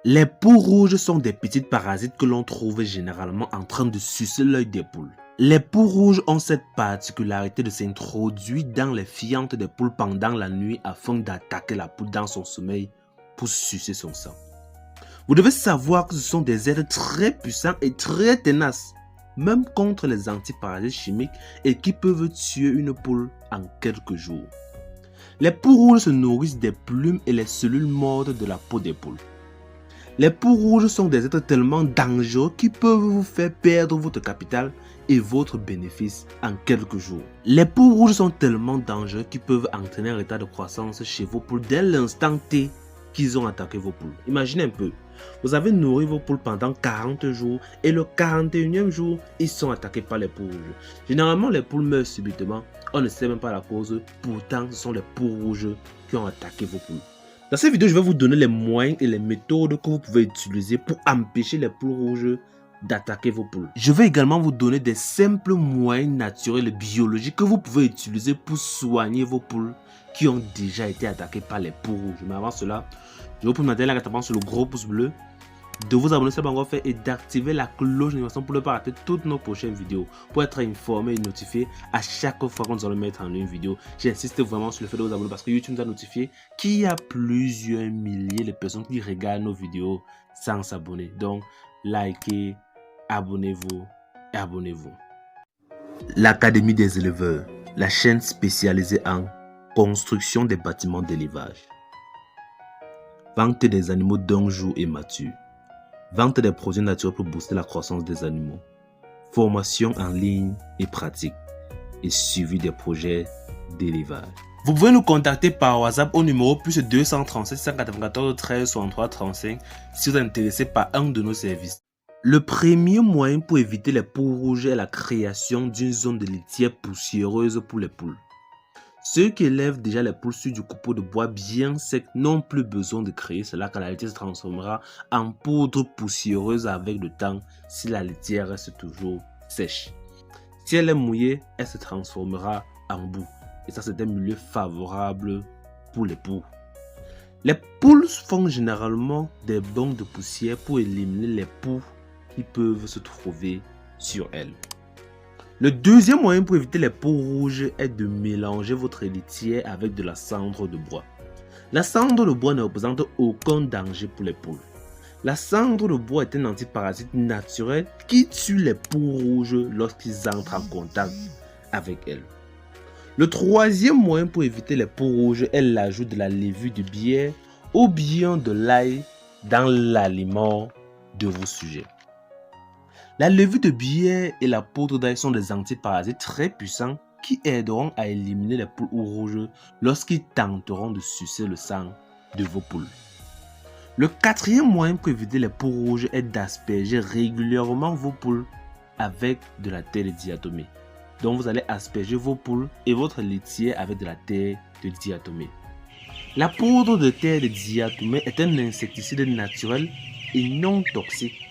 Les poux rouges sont des petites parasites que l'on trouve généralement en train de sucer l'œil des poules. Les poux rouges ont cette particularité de s'introduire dans les fientes des poules pendant la nuit afin d'attaquer la poule dans son sommeil pour sucer son sang. Vous devez savoir que ce sont des êtres très puissants et très tenaces, même contre les antiparasites chimiques et qui peuvent tuer une poule en quelques jours. Les poux rouges se nourrissent des plumes et les cellules mortes de la peau des poules. Les poux rouges sont des êtres tellement dangereux qui peuvent vous faire perdre votre capital et votre bénéfice en quelques jours. Les poux rouges sont tellement dangereux qu'ils peuvent entraîner un retard de croissance chez vos poules dès l'instant T qu'ils ont attaqué vos poules. Imaginez un peu, vous avez nourri vos poules pendant 40 jours et le 41e jour, ils sont attaqués par les poux rouges. Généralement, les poules meurent subitement, on ne sait même pas la cause, pourtant ce sont les poux rouges qui ont attaqué vos poules. Dans cette vidéo, je vais vous donner les moyens et les méthodes que vous pouvez utiliser pour empêcher les poules rouges d'attaquer vos poules. Je vais également vous donner des simples moyens naturels et biologiques que vous pouvez utiliser pour soigner vos poules qui ont déjà été attaquées par les poux rouges. Mais avant cela, je vous prie de mettre la carte sur le gros pouce bleu, de vous abonner si ce n'est pas encore fait et d'activer la cloche de notification pour ne pas rater toutes nos prochaines vidéos, pour être informé et notifié à chaque fois que nous allons mettre en ligne une vidéo. J'insiste vraiment sur le fait de vous abonner parce que YouTube nous a notifié qu'il y a plusieurs milliers de personnes qui regardent nos vidéos sans s'abonner. Donc, likez, abonnez-vous et abonnez-vous. L'Académie des éleveurs, la chaîne spécialisée en construction des bâtiments d'élevage. Vente des animaux d'un jour et mature. Vente des produits naturels pour booster la croissance des animaux. Formation en ligne et pratique. Et suivi des projets d'élevage. Vous pouvez nous contacter par WhatsApp au numéro plus 237 194 13 63 35 si vous êtes intéressé par un de nos services. Le premier moyen pour éviter les poux rouges est la création d'une zone de litière poussiéreuse pour les poules. Ceux qui élèvent déjà les poules sur du copeau de bois bien sec n'ont plus besoin de créer cela car la litière se transformera en poudre poussiéreuse avec le temps si la litière reste toujours sèche. Si elle est mouillée, elle se transformera en boue. Et ça, c'est un milieu favorable pour les poules. Les poules font généralement des bancs de poussière pour éliminer les poux qui peuvent se trouver sur elles. Le deuxième moyen pour éviter les poux rouges est de mélanger votre litière avec de la cendre de bois. La cendre de bois ne représente aucun danger pour les poules. La cendre de bois est un antiparasite naturel qui tue les poux rouges lorsqu'ils entrent en contact avec elles. Le troisième moyen pour éviter les poux rouges est l'ajout de la levure de bière ou bien de l'ail dans l'aliment de vos sujets. La levure de bière et la poudre d'ail sont des antiparasites très puissants qui aideront à éliminer les poules rouges lorsqu'ils tenteront de sucer le sang de vos poules. Le quatrième moyen pour éviter les poux rouges est d'asperger régulièrement vos poules avec de la terre de diatomée. Donc vous allez asperger vos poules et votre litière avec de la terre de diatomée. La poudre de terre de diatomée est un insecticide naturel et non toxique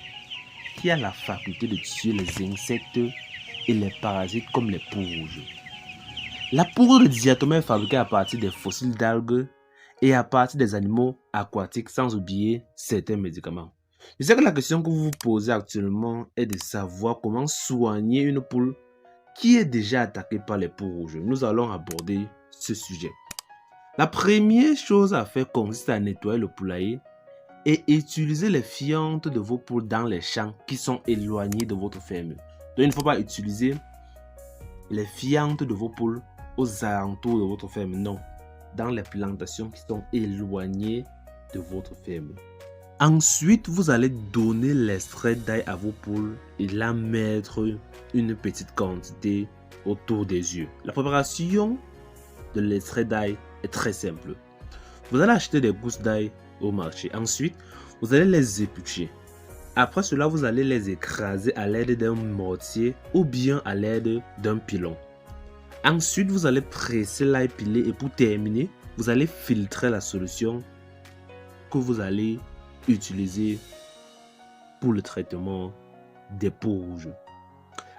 qui a la faculté de tuer les insectes et les parasites comme les poux rouges. La poudre de diatomée est fabriquée à partir des fossiles d'algues et à partir des animaux aquatiques, sans oublier certains médicaments. Je sais que la question que vous vous posez actuellement est de savoir comment soigner une poule qui est déjà attaquée par les poux rouges. Nous allons aborder ce sujet. La première chose à faire consiste à nettoyer le poulailler et utiliser les fientes de vos poules dans les champs qui sont éloignés de votre ferme. Donc il ne faut pas utiliser les fientes de vos poules aux alentours de votre ferme, non, dans les plantations qui sont éloignées de votre ferme. Ensuite, vous allez donner l'extrait d'ail à vos poules et la mettre une petite quantité autour des yeux. La préparation de l'extrait d'ail est très simple. Vous allez acheter des gousses d'ail au marché. Ensuite, vous allez les éplucher. Après cela, vous allez les écraser à l'aide d'un mortier ou bien à l'aide d'un pilon. Ensuite, vous allez presser l'ail pilé et pour terminer, vous allez filtrer la solution que vous allez utiliser pour le traitement des poux rouges.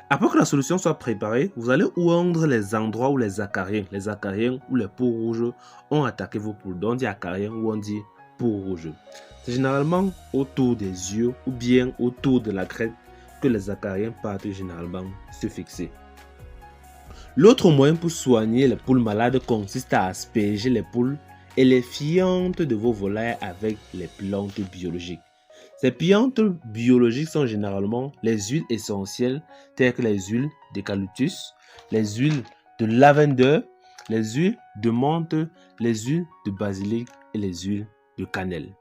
Après que la solution soit préparée, vous allez oindre les endroits où les acariens ou les poux rouges ont attaqué vos poules. Donc on dit acariens ou on dit peaux rouges. C'est généralement autour des yeux ou bien autour de la crête que les acariens partent généralement se fixer. L'autre moyen pour soigner les poules malades consiste à asperger les poules et les fientes de vos volailles avec les plantes biologiques. Ces plantes biologiques sont généralement les huiles essentielles telles que les huiles d'eucalyptus, les huiles de lavender, les huiles de menthe, les huiles de basilic et les huiles de cannelle.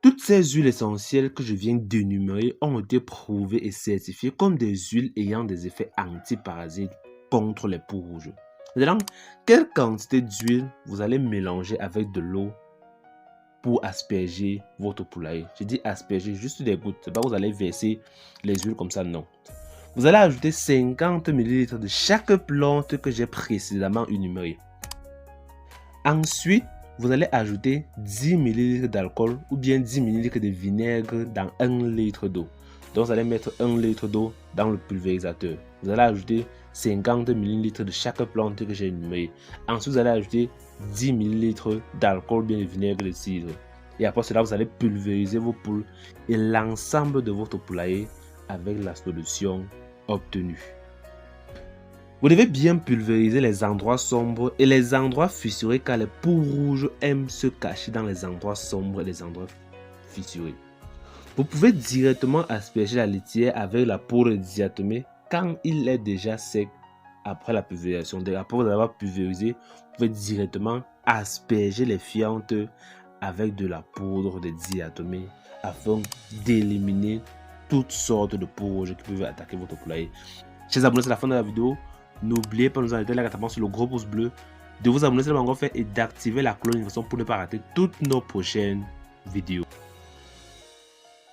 Toutes ces huiles essentielles que je viens d'énumérer ont été prouvées et certifiées comme des huiles ayant des effets antiparasites contre les peaux rouges. Maintenant, quelle quantité d'huile vous allez mélanger avec de l'eau pour asperger votre poulailler? Je dis asperger, juste des gouttes. C'est pas que vous allez verser les huiles comme ça, non. Vous allez ajouter 50 ml de chaque plante que j'ai précédemment énumérée. Ensuite, vous allez ajouter 10 ml d'alcool ou bien 10 ml de vinaigre dans 1 litre d'eau. Donc, vous allez mettre 1 litre d'eau dans le pulvérisateur. Vous allez ajouter 50 ml de chaque plante que j'ai énumérée. Ensuite, vous allez ajouter 10 ml d'alcool ou bien de vinaigre de cidre. Et après cela, vous allez pulvériser vos poules et l'ensemble de votre poulailler avec la solution obtenue. Vous devez bien pulvériser les endroits sombres et les endroits fissurés car les poules rouges aiment se cacher dans les endroits sombres et les endroits fissurés. Vous pouvez directement asperger la litière avec la poudre diatomée quand il est déjà sec après la pulvérisation. Après vous avoir pulvérisé, vous pouvez directement asperger les fientes avec de la poudre de diatomée afin d'éliminer toutes sortes de peaux rouges qui peuvent attaquer votre poulailler. Chers abonnés, c'est la fin de la vidéo. N'oubliez pas de nous inviter à sur le gros pouce bleu, de vous abonner si ce n'est pas encore fait et d'activer la cloche de notification pour ne pas rater toutes nos prochaines vidéos.